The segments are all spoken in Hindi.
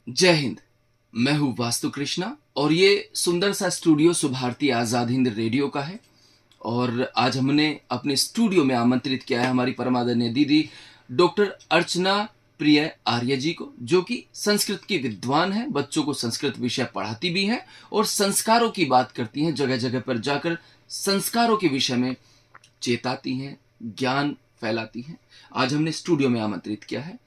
जय हिंद। मैं हूं वास्तु कृष्णा और ये सुंदर सा स्टूडियो सुभारती आजाद हिंद रेडियो का है। और आज हमने अपने स्टूडियो में आमंत्रित किया है हमारी परमादरणीय दीदी डॉक्टर अर्चना प्रिय आर्य जी को, जो कि संस्कृत की विद्वान है, बच्चों को संस्कृत विषय पढ़ाती भी हैं और संस्कारों की बात करती हैं। जगह जगह पर जाकर संस्कारों के विषय में चेताती हैं, ज्ञान फैलाती हैं। आज हमने स्टूडियो में आमंत्रित किया है।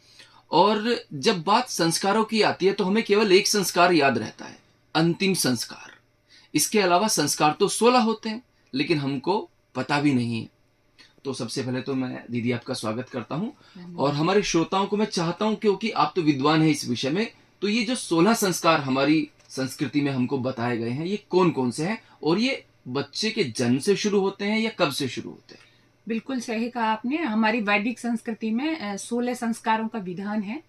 और जब बात संस्कारों की आती है तो हमें केवल एक संस्कार याद रहता है, अंतिम संस्कार। इसके अलावा संस्कार तो 16 होते हैं, लेकिन हमको पता भी नहीं है। तो सबसे पहले तो मैं दीदी आपका स्वागत करता हूं और हमारे श्रोताओं को मैं चाहता हूं, क्योंकि आप तो विद्वान हैं इस विषय में, तो ये जो 16 संस्कार हमारी संस्कृति में हमको बताए गए हैं, ये कौन कौन से हैं और ये बच्चे के जन्म से शुरू होते हैं या कब से शुरू होते हैं? बिल्कुल सही कहा आपने। हमारी वैदिक संस्कृति में 16 संस्कारों का विधान है।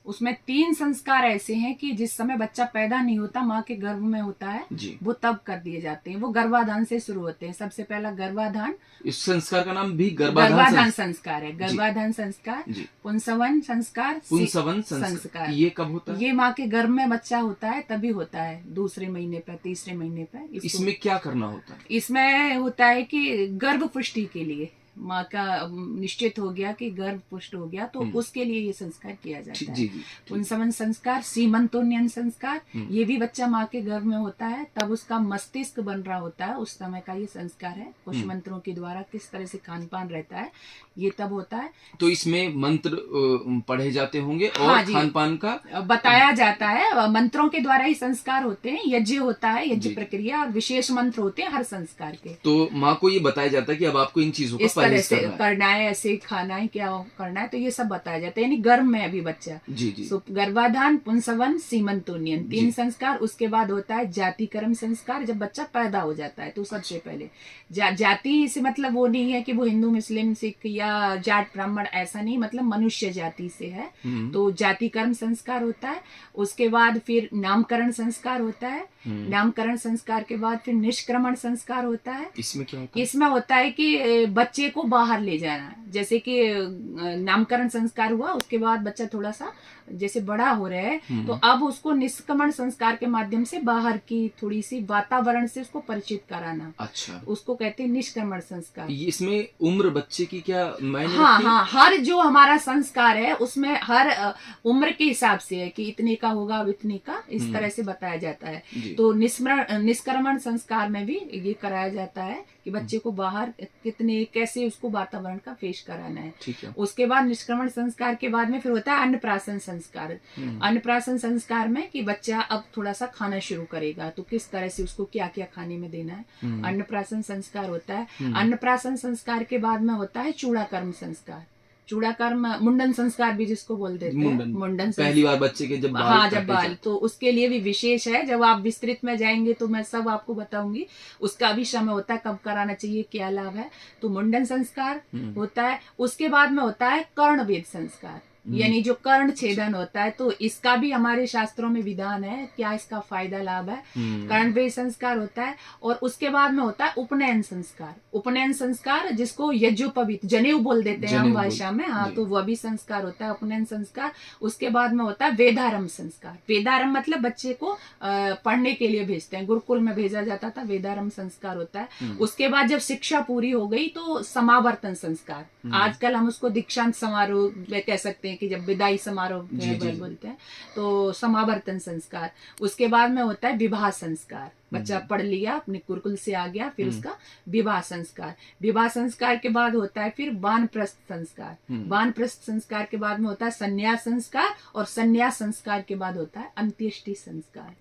उसमें 3 संस्कार ऐसे हैं कि जिस समय बच्चा पैदा नहीं होता, माँ के गर्भ में होता है, वो तब कर दिए जाते हैं। वो गर्भाधान से शुरू होते हैं। सबसे पहला गर्भाधान। इस संस्कार का नाम भी गर्भाधान संस्कार है। गर्भाधान संस्कार, पुंसवन संस्कार, पुंसवन संस्कार, ये कब होता है? ये माँ के गर्भ में बच्चा होता है तभी होता है, दूसरे महीने पर, तीसरे महीने पर। इसमें क्या करना होता है? इसमें होता है कि गर्भ पुष्टि के लिए माँ का निश्चित हो गया कि गर्भ पुष्ट हो गया, तो उसके लिए ये संस्कार किया जाता है। पुंसवन संस्कार, सीमंतोन्नयन संस्कार, ये भी बच्चा माँ के गर्भ में होता है, तब उसका मस्तिष्क बन रहा होता है, उस समय का ये संस्कार है। कुछ मंत्रों के द्वारा किस तरह से खान पान रहता है, ये तब होता है। तो इसमें मंत्र पढ़े जाते होंगे और खान पान का बताया जाता है। मंत्रों के द्वारा ही संस्कार होते हैं। यज्ञ होता है, यज्ञ प्रक्रिया, और विशेष मंत्र होते हैं हर संस्कार के। तो माँ को ये बताया जाता है कि अब आपको इन चीजों का तरह से करना है, ऐसे खाना है, क्या करना है, तो ये सब बताया जाता है। यानी गर्भ में अभी बच्चा। तो गर्भाधान, पुंसवन, सीमंतोन्नयन, 3 संस्कार। उसके बाद होता है जातिकर्म संस्कार, जब बच्चा पैदा हो जाता है। तो सबसे पहले जाति से मतलब वो नहीं है कि वो हिंदू, मुस्लिम, सिख या जाट ब्राह्मण, ऐसा नहीं, मतलब मनुष्य जाति से है। तो जातिकर्म संस्कार होता है। उसके बाद फिर नामकरण संस्कार होता है। नामकरण संस्कार के बाद फिर निष्क्रमण संस्कार होता है। इसमें क्या होता है? इसमें होता है कि बच्चे को बाहर ले जाना। जैसे कि नामकरण संस्कार हुआ, उसके बाद बच्चा थोड़ा सा जैसे बड़ा हो रहा है, तो अब उसको निष्क्रमण संस्कार के माध्यम से बाहर की थोड़ी सी वातावरण से उसको परिचित कराना। अच्छा, उसको कहते हैं निष्क्रमण संस्कार। इसमें उम्र बच्चे की क्या मायने? हाँ, हर जो हमारा संस्कार है उसमें हर उम्र के हिसाब से है कि इतने का होगा, अब इतने का, इस तरह से बताया जाता है। तो निष्क्रमण संस्कार में भी ये कराया जाता है कि बच्चे को बाहर कितने, कैसे उसको वातावरण का पेश कराना है। उसके बाद निष्क्रमण संस्कार के बाद में फिर होता है अन्नप्राशन संस्कार। अन्नप्राशन संस्कार में कि बच्चा अब थोड़ा सा खाना शुरू करेगा, तो किस तरह से उसको क्या क्या खाने में देना है, अन्नप्राशन संस्कार होता है। अन्नप्राशन संस्कार के बाद में होता है चूड़ाकर्म संस्कार। चूड़ाकर्म, मुंडन संस्कार भी जिसको बोल देते हैं। मुंडन पहली बार बच्चे के जब बाल, हाँ, जब बाल, तो उसके लिए भी विशेष है। जब आप विस्तृत में जाएंगे तो मैं सब आपको बताऊंगी। उसका भी समय होता है, कब कराना चाहिए, क्या लाभ है। तो मुंडन संस्कार होता है। उसके बाद में होता है कर्णवेद संस्कार, यानी जो कर्ण छेदन होता है। तो इसका भी हमारे शास्त्रों में विधान है, क्या इसका फायदा लाभ है। कर्णवेद संस्कार होता है। और उसके बाद में होता है उपनयन संस्कार। उपनयन संस्कार जिसको यज्ञोपवीत, जनेऊ बोल देते हैं हम भाषा में, हाँ, तो वह भी संस्कार होता है, उपनयन संस्कार। उसके बाद में होता है वेदारंभ संस्कार। वेदारंभ मतलब बच्चे को पढ़ने के लिए भेजते हैं, गुरुकुल में भेजा जाता था, वेदारंभ संस्कार होता है। उसके बाद जब शिक्षा पूरी हो गई तो समावर्तन संस्कार, आजकल हम उसको दीक्षांत समारोह कह सकते हैं कि जब विदाई समारोह बोलते हैं, तो समावर्तन संस्कार। उसके बाद में होता है विवाह संस्कार। बच्चा पढ़ लिया, अपने गुरुकुल से आ गया, फिर उसका विवाह संस्कार। विवाह संस्कार के बाद होता है फिर वानप्रस्थ संस्कार। वानप्रस्थ संस्कार के बाद में होता है संन्यास संस्कार, और संन्यास संस्कार के बाद होता है अंत्येष्टि संस्कार।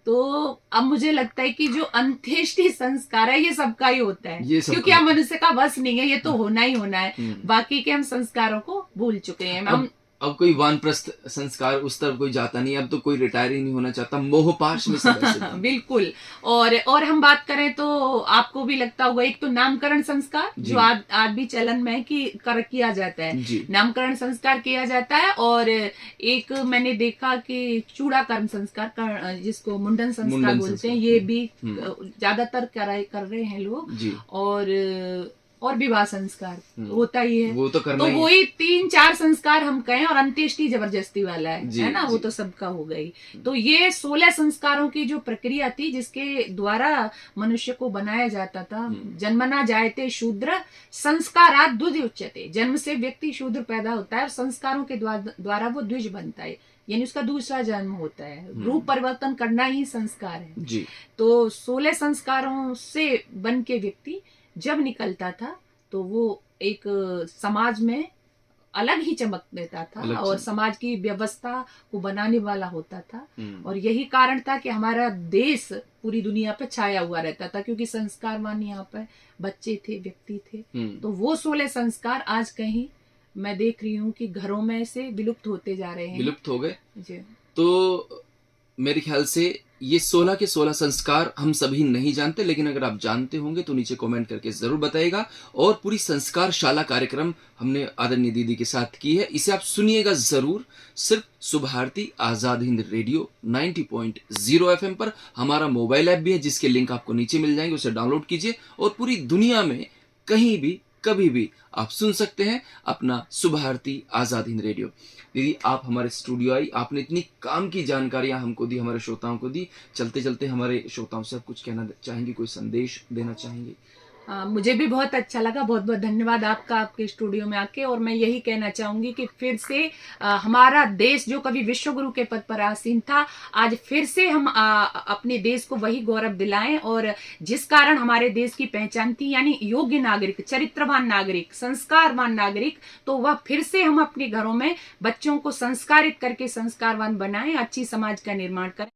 तो अब मुझे लगता है कि जो अंत्येष्टि संस्कार है ये सबका ही होता है, क्योंकि हम मनुष्य का बस नहीं है, ये तो होना ही होना है। बाकी के हम संस्कारों को भूल चुके हैं। हम अब कोई वानप्रस्थ संस्कार उस तरफ कोई जाता नहीं, अब तो कोई रिटायर ही नहीं होना चाहता, मोहपाश में सब ऐसे बिल्कुल। और हम बात करें तो आपको भी लगता होगा, एक तो नामकरण संस्कार जो आज भी चलन में किया जाता है, नामकरण संस्कार किया जाता है। और एक मैंने देखा कि चूड़ाकर्म संस्कार, जिसको मुंडन संस्कार बोलते हैं, ये भी ज्यादातर कर रहे हैं लोग। और और विवाह संस्कार होता ही है। वो तो करना तो ही है। वही 3-4 संस्कार हम कहें, और अंत्येष्टि जबरदस्ती वाला जी, है ना, वो जी। तो सबका हो गई। तो ये 16 संस्कारों की जो प्रक्रिया थी जिसके द्वारा मनुष्य को बनाया जाता था। जन्मना जायते शूद्र संस्कारात् द्विज उच्यते, जन्म से व्यक्ति शूद्र पैदा होता है और संस्कारों के द्वारा वो द्विज बनता है, यानी उसका दूसरा जन्म होता है। रूप परिवर्तन करना ही संस्कार है। जी। तो 16 संस्कारों से बन के व्यक्ति जब निकलता था तो वो एक समाज में अलग ही चमक देता था अलग और चमक। समाज की व्यवस्था को बनाने वाला होता था। और यही कारण था कि हमारा देश पूरी दुनिया पे छाया हुआ रहता था, क्योंकि संस्कारवान यहाँ पे बच्चे थे, व्यक्ति थे। तो वो 16 संस्कार आज कहीं मैं देख रही हूँ कि घरों में से विलुप्त होते जा रहे हैं। विलुप्त हो गए। जी। तो मेरे ख्याल से ये 16 के 16 संस्कार हम सभी नहीं जानते, लेकिन अगर आप जानते होंगे तो नीचे कमेंट करके जरूर बताइएगा। और पूरी संस्कार शाला कार्यक्रम हमने आदरणीय दीदी के साथ की है, इसे आप सुनिएगा जरूर, सिर्फ सुभारती आजाद हिंद रेडियो 90.0 FM पर। हमारा मोबाइल ऐप भी है जिसके लिंक आपको नीचे मिल जाएंगे, उसे डाउनलोड कीजिए और पूरी दुनिया में कहीं भी कभी भी आप सुन सकते हैं अपना सुभारती आजाद हिंद रेडियो। दीदी, आप हमारे स्टूडियो आई, आपने इतनी काम की जानकारियां हमको दी, हमारे श्रोताओं को दी। चलते चलते हमारे श्रोताओं से आप कुछ कहना चाहेंगे, कोई संदेश देना चाहेंगे? मुझे भी बहुत अच्छा लगा, बहुत बहुत धन्यवाद आपका, आपके स्टूडियो में आके। और मैं यही कहना चाहूंगी कि फिर से हमारा देश जो कभी विश्व गुरु के पद पर आसीन था, आज फिर से हम अपने देश को वही गौरव दिलाएं, और जिस कारण हमारे देश की पहचान थी, यानी योग्य नागरिक, चरित्रवान नागरिक, संस्कारवान नागरिक, तो वह फिर से हम अपने घरों में बच्चों को संस्कारित करके संस्कारवान बनाएं, अच्छी समाज का निर्माण करें।